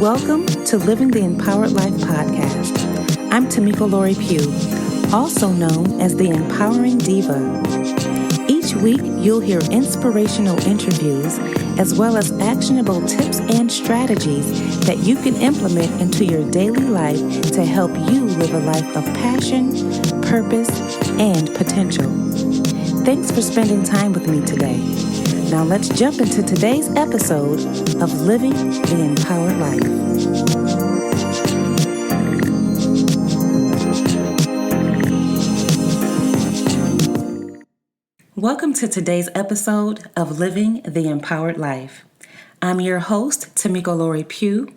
Welcome to Living the Empowered Life podcast. I'm Tamiko Pugh, also known as the Empowering Diva. Each week, you'll hear inspirational interviews as well as actionable tips and strategies that you can implement into your daily life to help you live a life of passion, purpose, and potential. Thanks for spending time with me today. Now let's jump into today's episode of Living the Empowered Life. Welcome to today's episode of Living the Empowered Life. I'm your host, Tamiko Pugh,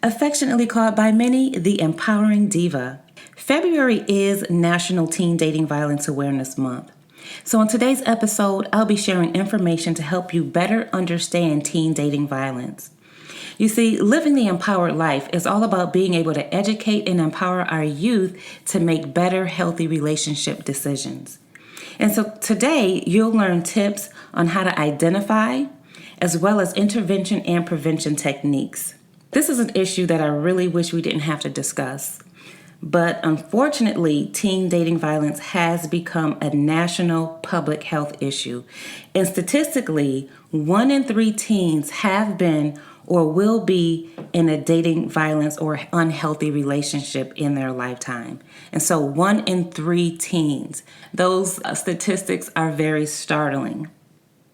affectionately called by many the Empowering Diva. February is National Teen Dating Violence Awareness Month. So in today's episode, I'll be sharing information to help you better understand teen dating violence. You see, living the empowered life is all about being able to educate and empower our youth to make better, healthy relationship decisions. And so today, you'll learn tips on how to identify, as well as intervention and prevention techniques. This is an issue that I really wish we didn't have to discuss. But unfortunately, teen dating violence has become a national public health issue. And statistically, 1 in 3 teens have been or will be in a dating violence or unhealthy relationship in their lifetime. And so 1 in 3 teens, those statistics are very startling.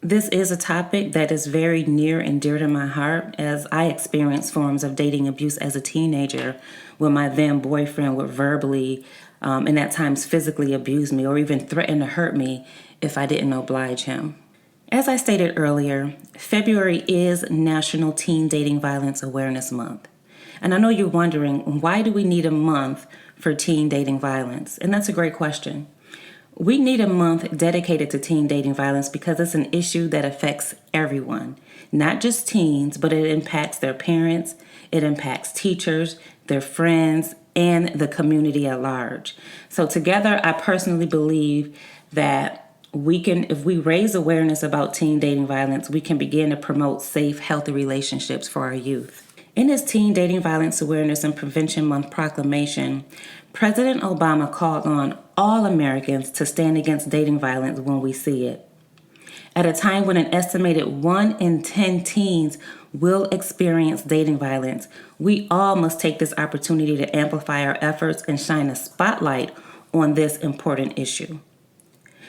This is a topic that is very near and dear to my heart, as I experienced forms of dating abuse as a teenager when my then boyfriend would verbally and at times physically abuse me or even threaten to hurt me if I didn't oblige him. As I stated earlier, February is National Teen Dating Violence Awareness Month. And I know you're wondering, why do we need a month for teen dating violence? And that's a great question. We need a month dedicated to teen dating violence because it's an issue that affects everyone, not just teens, but it impacts their parents, it impacts teachers, their friends, and the community at large. So together, I personally believe that if we raise awareness about teen dating violence, we can begin to promote safe, healthy relationships for our youth. In his Teen Dating Violence Awareness and Prevention Month proclamation, President Obama called on all Americans to stand against dating violence when we see it. At a time when an estimated 1 in 10 teens will experience dating violence, we all must take this opportunity to amplify our efforts and shine a spotlight on this important issue.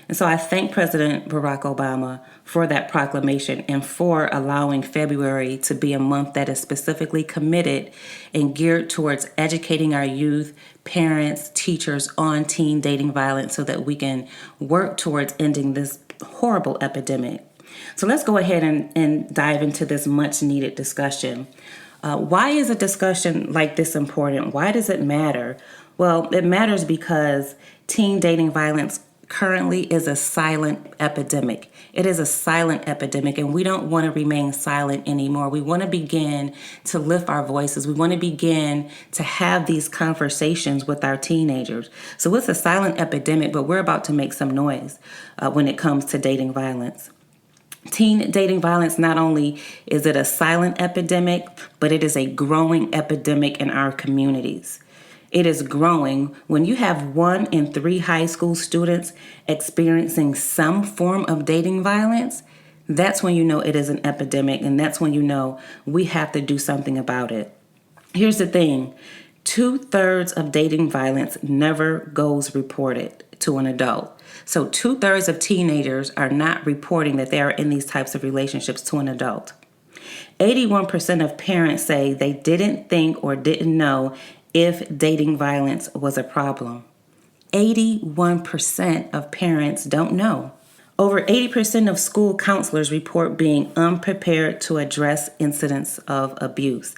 And so I thank President Barack Obama for that proclamation and for allowing February to be a month that is specifically committed and geared towards educating our youth, parents, teachers on teen dating violence so that we can work towards ending this horrible epidemic. So let's go ahead and dive into this much needed discussion. Why is a discussion like this important? Why does it matter? Well, it matters because teen dating violence currently is a silent epidemic. It is a silent epidemic, and we don't want to remain silent anymore. We want to begin to lift our voices. We want to begin to have these conversations with our teenagers. So it's a silent epidemic, but we're about to make some noise when it comes to dating violence. Teen dating violence, not only is it a silent epidemic, but it is a growing epidemic in our communities. It is growing. When you have 1 in 3 high school students experiencing some form of dating violence, that's when you know it is an epidemic, and that's when you know we have to do something about it. Here's the thing. 2/3 of dating violence never goes reported to an adult. So 2/3 of teenagers are not reporting that they are in these types of relationships to an adult. 81% of parents say they didn't think or didn't know if dating violence was a problem. 81% of parents don't know. Over 80% of school counselors report being unprepared to address incidents of abuse.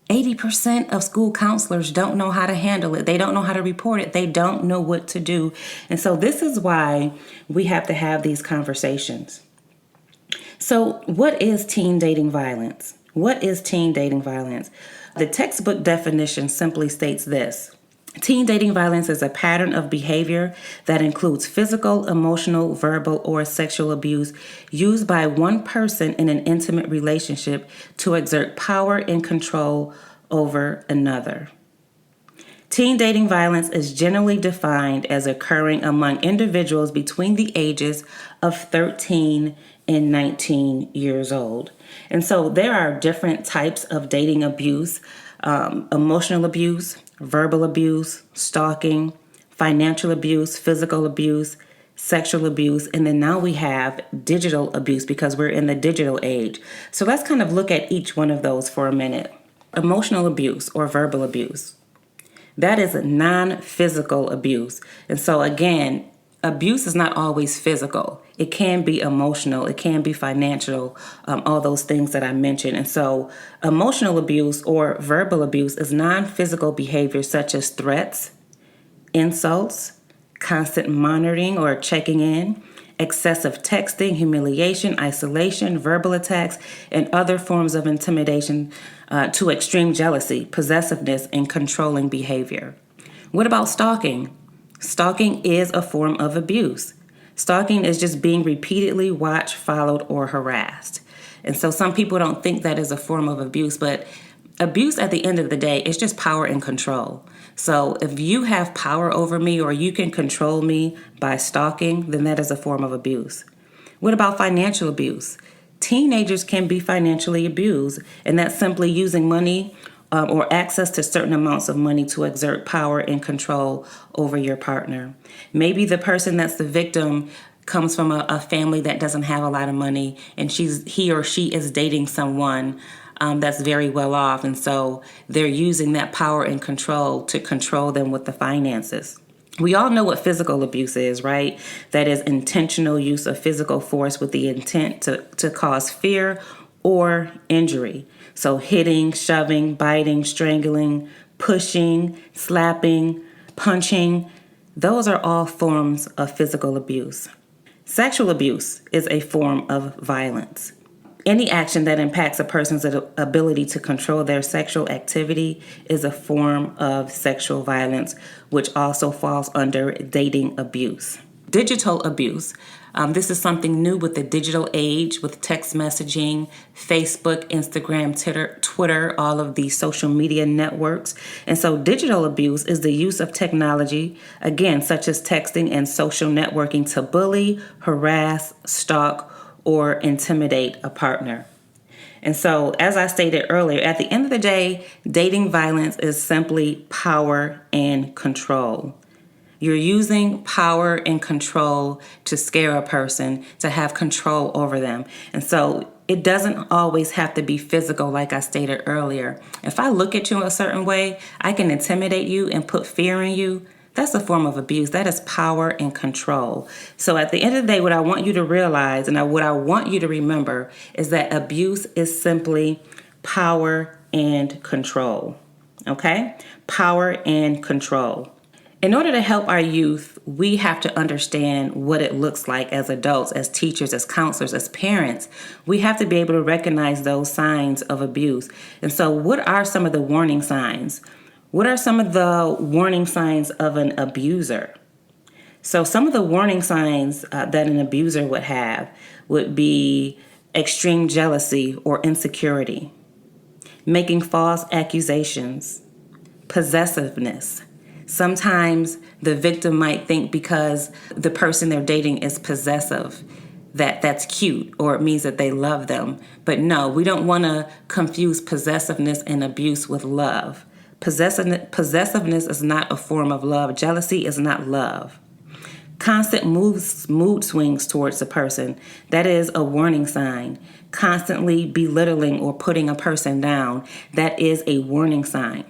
80% of school counselors don't know how to handle it. They don't know how to report it. They don't know what to do. And so this is why we have to have these conversations. So what is teen dating violence? What is teen dating violence? The textbook definition simply states this: Teen dating violence is a pattern of behavior that includes physical, emotional, verbal, or sexual abuse used by one person in an intimate relationship to exert power and control over another. Teen dating violence is generally defined as occurring among individuals between the ages of 13 and 19 years old. And so there are different types of dating abuse: emotional abuse, verbal abuse, stalking, financial abuse, physical abuse, sexual abuse, and then now we have digital abuse because we're in the digital age. So let's kind of look at each one of those for a minute. Emotional abuse or verbal abuse. That is non-physical abuse. And so again, abuse is not always physical. It can be emotional. It can be financial, all those things that I mentioned. And so emotional abuse or verbal abuse is non-physical behavior such as threats, insults, constant monitoring or checking in, excessive texting, humiliation, isolation, verbal attacks, and other forms of intimidation to extreme jealousy, possessiveness, and controlling behavior. What about stalking? Stalking is a form of abuse. Stalking is just being repeatedly watched, followed, or harassed. And so some people don't think that is a form of abuse, but abuse at the end of the day is just power and control. So if you have power over me or you can control me by stalking, then that is a form of abuse. What about financial abuse? Teenagers can be financially abused, and that's simply using money or access to certain amounts of money to exert power and control over your partner. Maybe the person that's the victim comes from a family that doesn't have a lot of money, and he or she is dating someone that's very well off, and so they're using that power and control to control them with the finances. We all know what physical abuse is, right? That is intentional use of physical force with the intent to cause fear or injury. So hitting, shoving, biting, strangling, pushing, slapping, punching, those are all forms of physical abuse. Sexual abuse is a form of violence. Any action that impacts a person's ability to control their sexual activity is a form of sexual violence, which also falls under dating abuse. Digital abuse. This is something new with the digital age, with text messaging, Facebook, Instagram, Twitter, all of these social media networks. And so digital abuse is the use of technology, again, such as texting and social networking, to bully, harass, stalk, or intimidate a partner. And so, as I stated earlier, at the end of the day, dating violence is simply power and control. You're using power and control to scare a person, to have control over them. And so it doesn't always have to be physical, like I stated earlier. If I look at you a certain way, I can intimidate you and put fear in you. That's a form of abuse. That is power and control. So at the end of the day, what I want you to realize and what I want you to remember is that abuse is simply power and control. Okay? Power and control. In order to help our youth, we have to understand what it looks like as adults, as teachers, as counselors, as parents. We have to be able to recognize those signs of abuse. And so what are some of the warning signs? What are some of the warning signs of an abuser? So some of the warning signs that an abuser would have would be extreme jealousy or insecurity, making false accusations, possessiveness. Sometimes the victim might think because the person they're dating is possessive, that's cute, or it means that they love them. But no, we don't want to confuse possessiveness and abuse with love. Possessiveness is not a form of love. Jealousy is not love. Constant mood swings towards a person, that is a warning sign. Constantly belittling or putting a person down, that is a warning sign.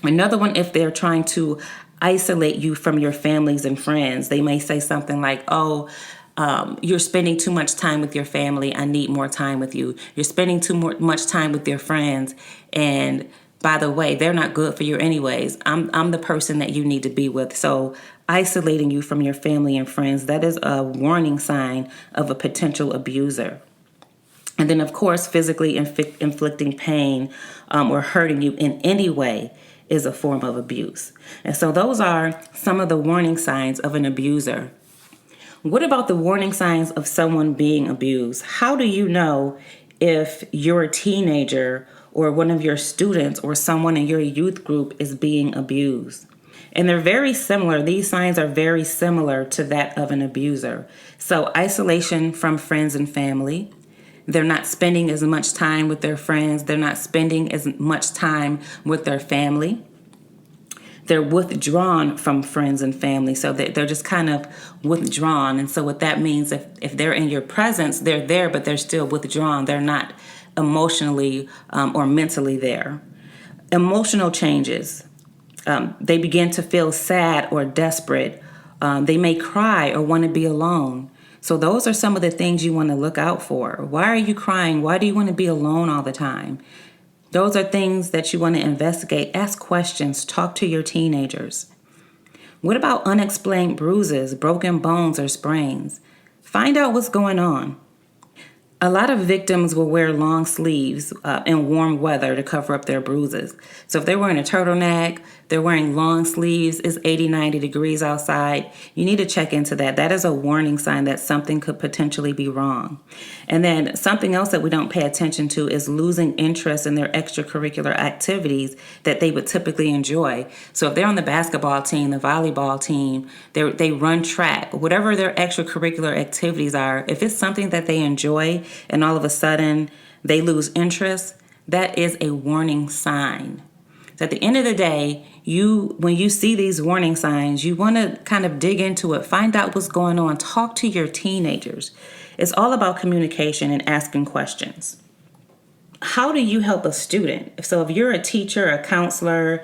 Another one, if they're trying to isolate you from your families and friends, they may say something like, you're spending too much time with your family. I need more time with you. You're spending much time with your friends. And by the way, they're not good for you anyways. I'm the person that you need to be with. So isolating you from your family and friends, that is a warning sign of a potential abuser. And then, of course, physically inflicting pain or hurting you in any way is a form of abuse. And so those are some of the warning signs of an abuser. What about the warning signs of someone being abused? How do you know if you're a teenager or one of your students or someone in your youth group is being abused? And they're very similar. These signs are very similar to that of an abuser. So isolation from friends and family. They're not spending as much time with their friends. They're not spending as much time with their family. They're withdrawn from friends and family. So they're just kind of withdrawn. And so what that means, if they're in your presence, they're there, but they're still withdrawn. They're not emotionally or mentally there. Emotional changes. They begin to feel sad or desperate. They may cry or want to be alone. So those are some of the things you want to look out for. Why are you crying? Why do you want to be alone all the time? Those are things that you want to investigate. Ask questions. Talk to your teenagers. What about unexplained bruises, broken bones, or sprains? Find out what's going on. A lot of victims will wear long sleeves in warm weather to cover up their bruises. So if they're wearing a turtleneck, they're wearing long sleeves, it's 80, 90 degrees outside, you need to check into that. That is a warning sign that something could potentially be wrong. And then something else that we don't pay attention to is losing interest in their extracurricular activities that they would typically enjoy. So if they're on the basketball team, the volleyball team, they run track, whatever their extracurricular activities are, if it's something that they enjoy and all of a sudden they lose interest, that is a warning sign. So at the end of the day, when you see these warning signs, you want to kind of dig into it, find out what's going on, talk to your teenagers. It's all about communication and asking questions. How do you help a student? So if you're a teacher, a counselor,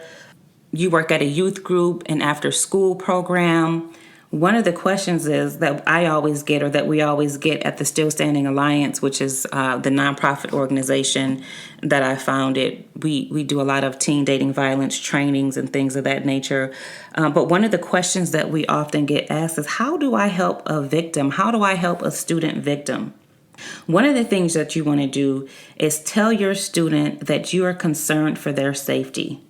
you work at a youth group, an after school program, one of the questions is that I always get, or that we always get at the Still Standing Alliance, which is the nonprofit organization that I founded. We do a lot of teen dating violence trainings and things of that nature. But one of the questions that we often get asked is, how do I help a victim? How do I help a student victim? One of the things that you want to do is tell your student that you are concerned for their safety.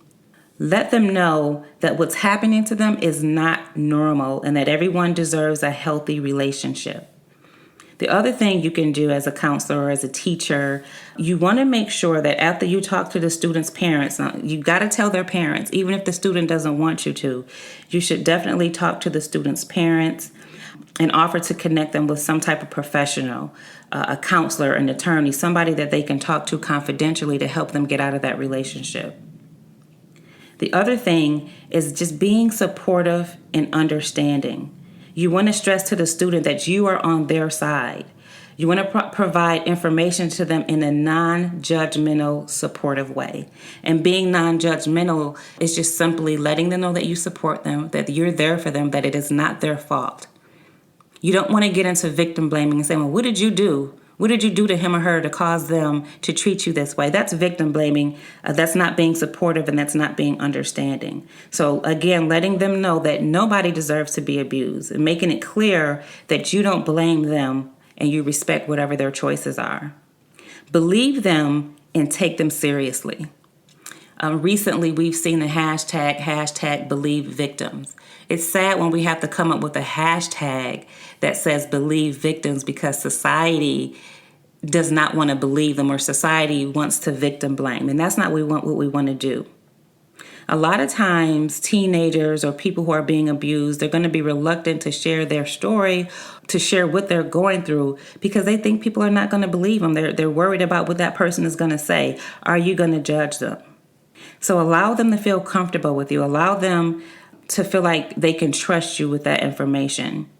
Let them know that what's happening to them is not normal and that everyone deserves a healthy relationship. The other thing you can do as a counselor or as a teacher, you want to make sure that after you talk to the student's parents, you've got to tell their parents, even if the student doesn't want you to, you should definitely talk to the student's parents and offer to connect them with some type of professional, a counselor, an attorney, somebody that they can talk to confidentially to help them get out of that relationship. The other thing is just being supportive and understanding. You want to stress to the student that you are on their side. You want to provide information to them in a non-judgmental, supportive way. And being non-judgmental is just simply letting them know that you support them, that you're there for them, that it is not their fault. You don't want to get into victim blaming and saying, well, what did you do? What did you do to him or her to cause them to treat you this way? That's victim blaming. That's not being supportive, and that's not being understanding. So again, letting them know that nobody deserves to be abused and making it clear that you don't blame them and you respect whatever their choices are. Believe them and take them seriously. Recently, we've seen the hashtag believe victims. It's sad when we have to come up with a hashtag that says believe victims because society does not want to believe them, or society wants to victim blame. And that's not what we want to do. A lot of times, teenagers or people who are being abused, they're going to be reluctant to share their story, to share what they're going through, because they think people are not going to believe them. They're worried about what that person is going to say. Are you going to judge them? So allow them to feel comfortable with you. Allow them to feel like they can trust you with that information.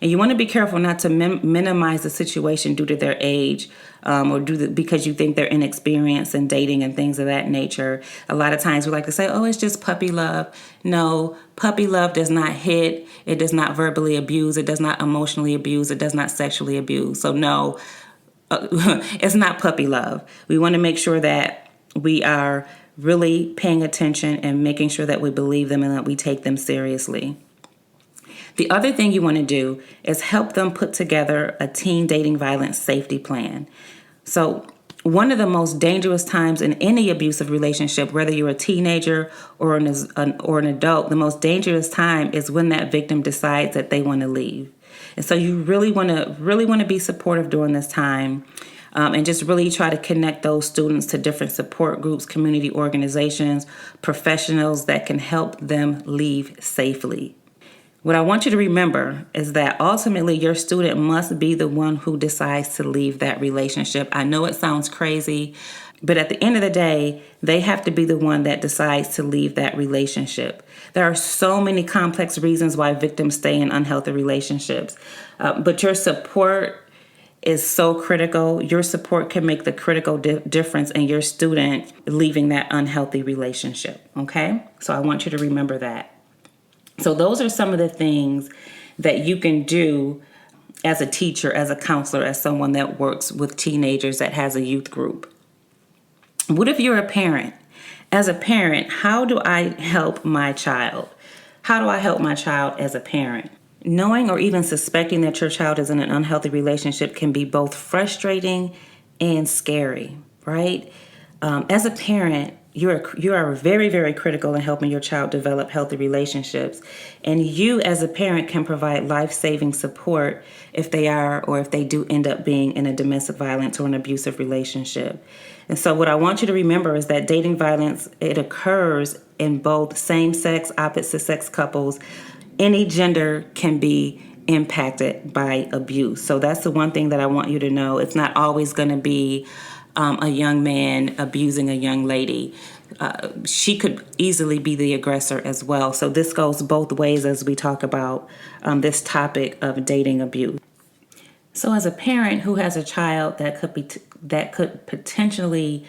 And you want to be careful not to minimize the situation due to their age or because you think they're inexperienced in dating and things of that nature. A lot of times we like to say, oh, it's just puppy love. No, puppy love does not hit. It does not verbally abuse. It does not emotionally abuse. It does not sexually abuse. So no, it's not puppy love. We want to make sure that we are really paying attention and making sure that we believe them and that we take them seriously. The other thing you want to do is help them put together a teen dating violence safety plan. So one of the most dangerous times in any abusive relationship, whether you're a teenager or an adult, the most dangerous time is when that victim decides that they want to leave. And so you really want to be supportive during this time, and just really try to connect those students to different support groups, community organizations, professionals that can help them leave safely. What I want you to remember is that ultimately your student must be the one who decides to leave that relationship. I know it sounds crazy, but at the end of the day, they have to be the one that decides to leave that relationship. There are so many complex reasons why victims stay in unhealthy relationships, but your support is so critical. Your support can make the critical difference in your student leaving that unhealthy relationship, okay? So I want you to remember that. So those are some of the things that you can do as a teacher, as a counselor, as someone that works with teenagers, that has a youth group. What if you're a parent? As a parent, how do I help my child? How do I help my child as a parent? Knowing or even suspecting that your child is in an unhealthy relationship can be both frustrating and scary, right? As a parent, you are very, very critical in helping your child develop healthy relationships. And you as a parent can provide life-saving support if they do end up being in a domestic violence or an abusive relationship. And so what I want you to remember is that dating violence, it occurs in both same-sex, opposite-sex couples. Any gender can be impacted by abuse. So that's the one thing that I want you to know. It's not always going to be a young man abusing a young lady. She could easily be the aggressor as well. So this goes both ways as we talk about this topic of dating abuse. So as a parent who has a child that could potentially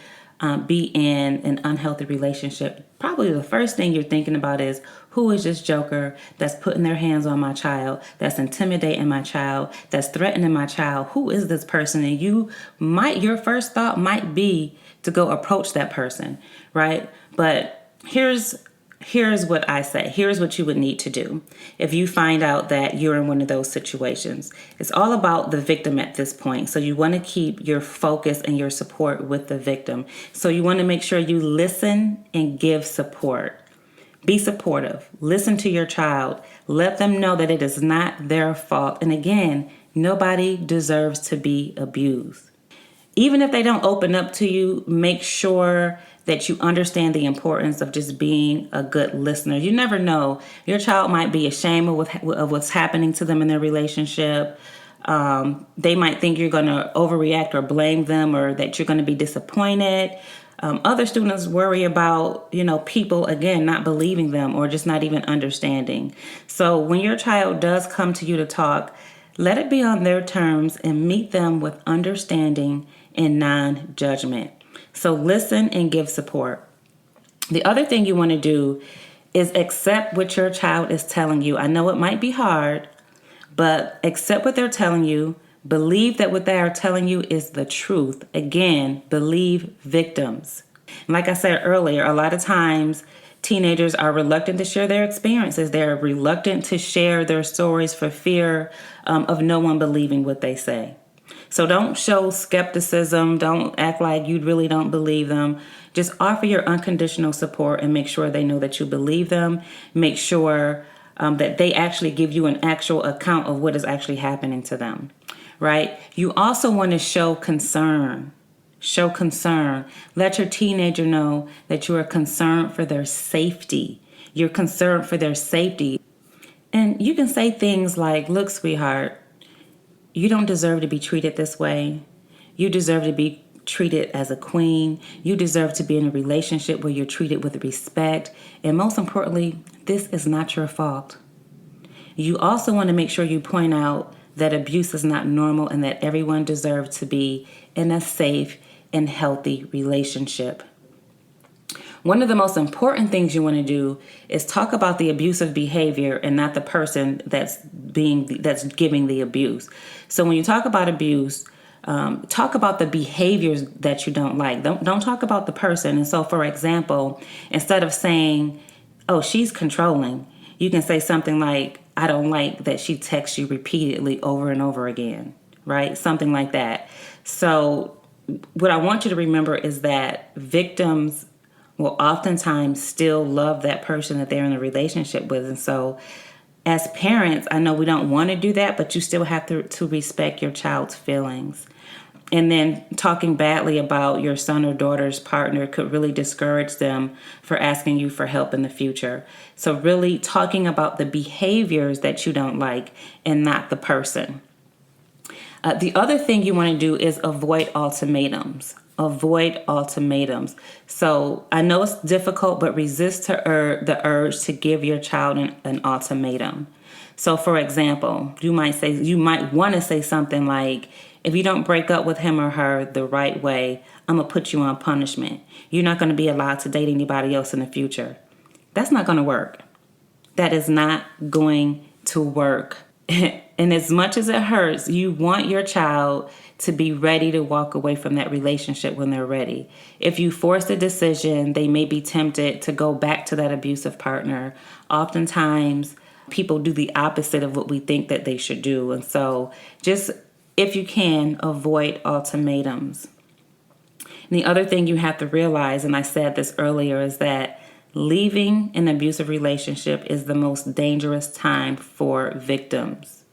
be in an unhealthy relationship, probably the first thing you're thinking about is, who is this joker that's putting their hands on my child, that's intimidating my child, that's threatening my child? Who is this person? And your first thought might be to go approach that person, right? But here's what I say. Here's what you would need to do if you find out that you're in one of those situations. It's all about the victim at this point. So you want to keep your focus and your support with the victim. So you want to make sure you listen and give support. Be supportive. Listen to your child. Let them know that it is not their fault. And again, nobody deserves to be abused. Even if they don't open up to you, make sure that you understand the importance of just being a good listener. You never know. Your child might be ashamed of what's happening to them in their relationship. They might think you're going to overreact or blame them, or that you're going to be disappointed. Other students worry about, people, again, not believing them or just not even understanding. So when your child does come to you to talk, let it be on their terms and meet them with understanding and non-judgment. So listen and give support. The other thing you want to do is accept what your child is telling you. I know it might be hard, but accept what they're telling you. Believe that what they are telling you is the truth. Again, believe victims. Like I said earlier, a lot of times teenagers are reluctant to share their experiences. They're reluctant to share their stories for fear of no one believing what they say. So don't show skepticism. Don't act like you really don't believe them. Just offer your unconditional support and make sure they know that you believe them. Make sure that they actually give you an actual account of what is actually happening to them, right? You also want to show concern. Show concern. Let your teenager know that you are concerned for their safety. You're concerned for their safety. And you can say things like, look, sweetheart, you don't deserve to be treated this way. You deserve to be treated as a queen. You deserve to be in a relationship where you're treated with respect. And most importantly, this is not your fault. You also want to make sure you point out that abuse is not normal and that everyone deserves to be in a safe and healthy relationship. One of the most important things you want to do is talk about the abusive behavior and not the person that's giving the abuse. So when you talk about abuse, talk about the behaviors that you don't like. Don't talk about the person. And so, for example, instead of saying, "Oh, she's controlling," you can say something like, "I don't like that she texts you repeatedly over and over again," right? Something like that. So what I want you to remember is that victims will oftentimes still love that person that they're in a relationship with. And so as parents, I know we don't want to do that, but you still have to respect your child's feelings. And then talking badly about your son or daughter's partner could really discourage them for asking you for help in the future. So really talking about the behaviors that you don't like and not the person. The other thing you want to do is avoid ultimatums. Avoid ultimatums. So I know it's difficult, but resist the urge to give your child an ultimatum. So for example, you might want to say something like, if you don't break up with him or her the right way, I'm going to put you on punishment. You're not going to be allowed to date anybody else in the future. That's not going to work. That is not going to work. And as much as it hurts, you want your child to be ready to walk away from that relationship when they're ready. If you force a decision, they may be tempted to go back to that abusive partner. Oftentimes, people do the opposite of what we think that they should do. And so just, if you can, avoid ultimatums. And the other thing you have to realize, and I said this earlier, is that leaving an abusive relationship is the most dangerous time for victims.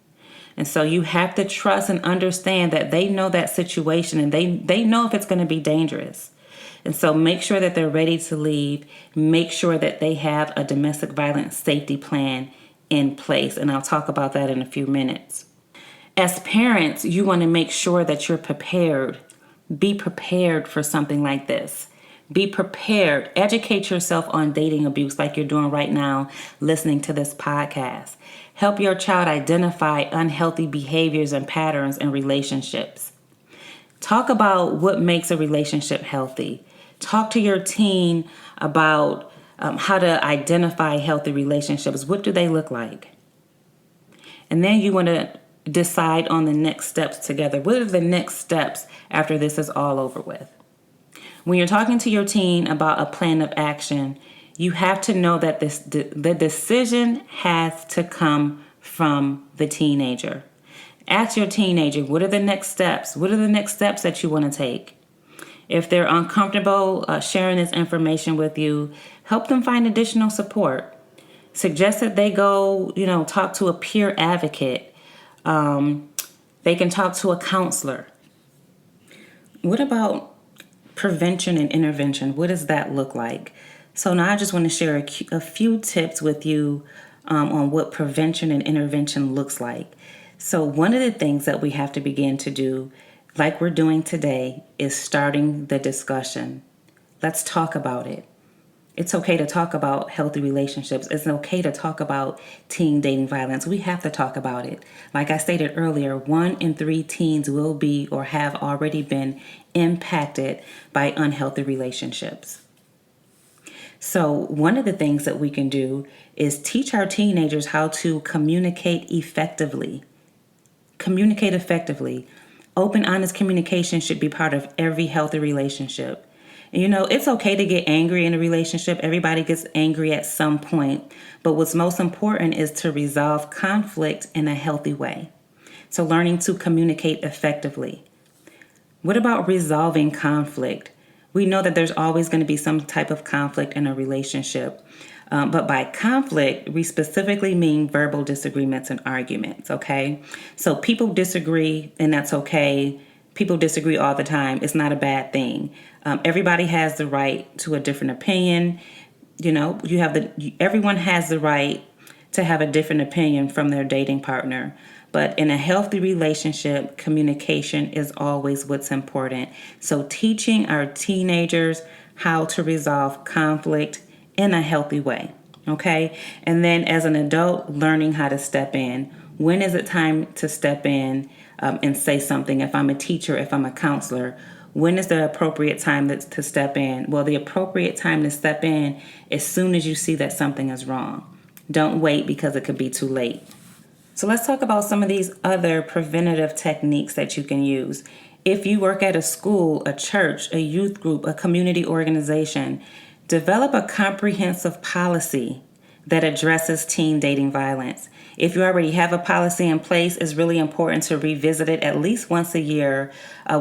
And so you have to trust and understand that they know that situation and they know if it's going to be dangerous. And so make sure that they're ready to leave. Make sure that they have a domestic violence safety plan in place. And I'll talk about that in a few minutes. As parents, you want to make sure that you're prepared. Be prepared for something like this. Be prepared. Educate yourself on dating abuse like you're doing right now, listening to this podcast. Help your child identify unhealthy behaviors and patterns in relationships. Talk about what makes a relationship healthy. Talk to your teen about how to identify healthy relationships. What do they look like? And then you want to decide on the next steps together. What are the next steps after this is all over with? When you're talking to your teen about a plan of action, you have to know that the decision has to come from the teenager. Ask your teenager, what are the next steps? What are the next steps that you want to take? If they're uncomfortable sharing this information with you, help them find additional support. Suggest that they go, talk to a peer advocate. They can talk to a counselor. What about prevention and intervention? What does that look like? So now I just want to share a few tips with you on what prevention and intervention looks like. So one of the things that we have to begin to do, like we're doing today, is starting the discussion. Let's talk about it. It's okay to talk about healthy relationships. It's okay to talk about teen dating violence. We have to talk about it. Like I stated earlier, 1 in 3 teens will be or have already been impacted by unhealthy relationships. So one of the things that we can do is teach our teenagers how to communicate effectively. Communicate effectively. Open, honest communication should be part of every healthy relationship. It's okay to get angry in a relationship. Everybody gets angry at some point. But what's most important is to resolve conflict in a healthy way. So learning to communicate effectively. What about resolving conflict? We know that there's always going to be some type of conflict in a relationship. But by conflict, we specifically mean verbal disagreements and arguments, okay? So people disagree, and that's okay. People disagree all the time. It's not a bad thing. Everybody has the right to a different opinion. Everyone has the right to have a different opinion from their dating partner. But in a healthy relationship, communication is always what's important. So teaching our teenagers how to resolve conflict in a healthy way, okay? And then as an adult, learning how to step in. When is it time to step in and say something? If I'm a teacher, if I'm a counselor, when is the appropriate time to step in? Well, the appropriate time to step in as soon as you see that something is wrong. Don't wait because it could be too late. So let's talk about some of these other preventative techniques that you can use. If you work at a school, a church, a youth group, a community organization, develop a comprehensive policy that addresses teen dating violence. If you already have a policy in place, it's really important to revisit it at least once a year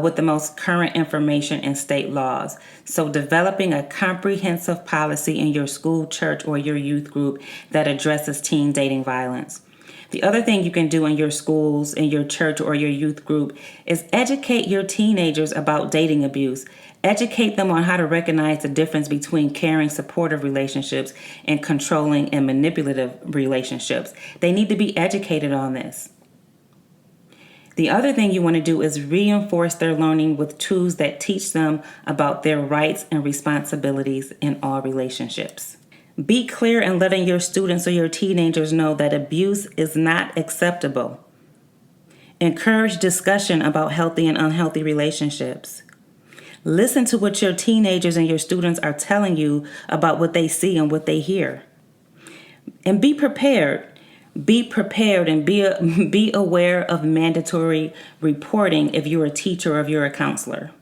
with the most current information and state laws. So developing a comprehensive policy in your school, church, or your youth group that addresses teen dating violence. The other thing you can do in your schools, in your church, or your youth group is educate your teenagers about dating abuse. Educate them on how to recognize the difference between caring, supportive relationships and controlling and manipulative relationships. They need to be educated on this. The other thing you want to do is reinforce their learning with tools that teach them about their rights and responsibilities in all relationships. Be clear in letting your students or your teenagers know that abuse is not acceptable. Encourage discussion about healthy and unhealthy relationships. Listen to what your teenagers and your students are telling you about what they see and what they hear. And be prepared. Be prepared and be aware of mandatory reporting if you're a teacher or if you're a counselor.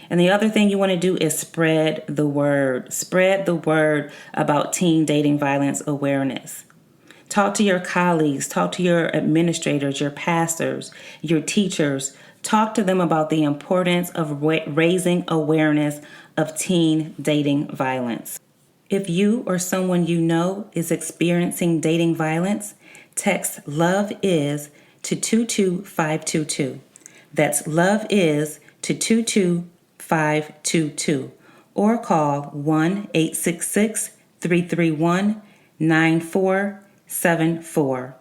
And the other thing you want to do is spread the word. Spread the word about teen dating violence awareness. Talk to your colleagues, talk to your administrators, your pastors, your teachers. Talk to them about the importance of raising awareness of teen dating violence. If you or someone you know is experiencing dating violence, text "Love Is" to 22522. That's "Love Is" to 22522. Or call 1-866-331-9474.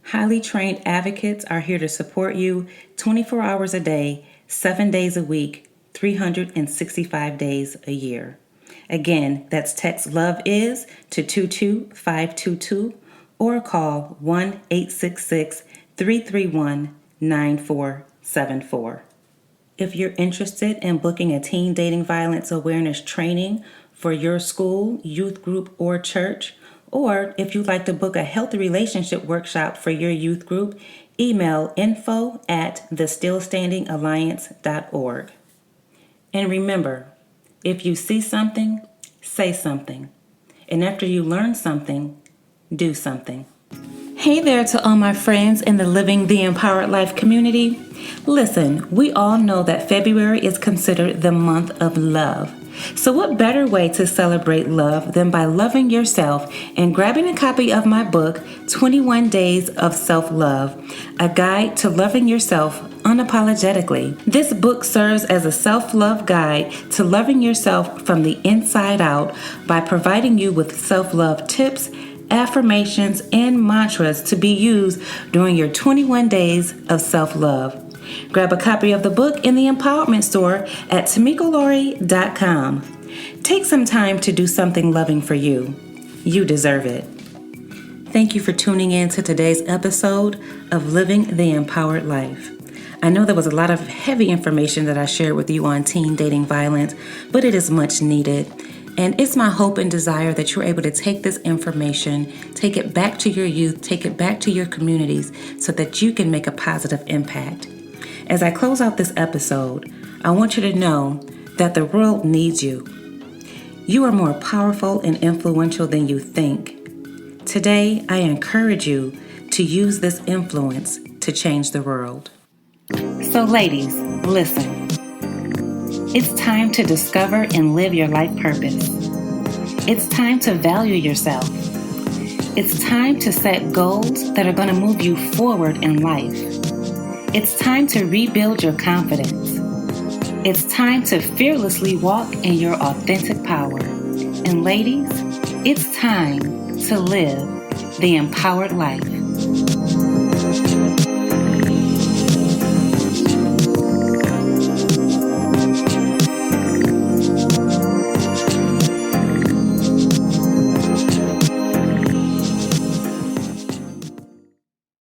Highly trained advocates are here to support you 24 hours a day, 7 days a week, 365 days a year. Again, that's text "Love Is" to 22522 or call 1-866-331-9474. If you're interested in booking a teen dating violence awareness training for your school, youth group, or church, or if you'd like to book a healthy relationship workshop for your youth group, email info@thestillstandingalliance.org. And remember, if you see something, say something. And after you learn something, do something. Hey there to all my friends in the Living the Empowered Life community. Listen, we all know that February is considered the month of love. So what better way to celebrate love than by loving yourself and grabbing a copy of my book, 21 Days of Self-Love, a guide to loving yourself unapologetically. This book serves as a self-love guide to loving yourself from the inside out by providing you with self-love tips, affirmations, and mantras to be used during your 21 days of self-love. Grab a copy of the book in the Empowerment Store at TamikoLaurie.com. Take some time to do something loving for you. You deserve it. Thank you for tuning in to today's episode of Living the Empowered Life. I know there was a lot of heavy information that I shared with you on teen dating violence, but it is much needed. And it's my hope and desire that you're able to take this information, take it back to your youth, take it back to your communities so that you can make a positive impact. As I close out this episode, I want you to know that the world needs you. You are more powerful and influential than you think. Today, I encourage you to use this influence to change the world. So ladies, listen. It's time to discover and live your life purpose. It's time to value yourself. It's time to set goals that are going to move you forward in life. It's time to rebuild your confidence. It's time to fearlessly walk in your authentic power. And ladies, it's time to live the empowered life.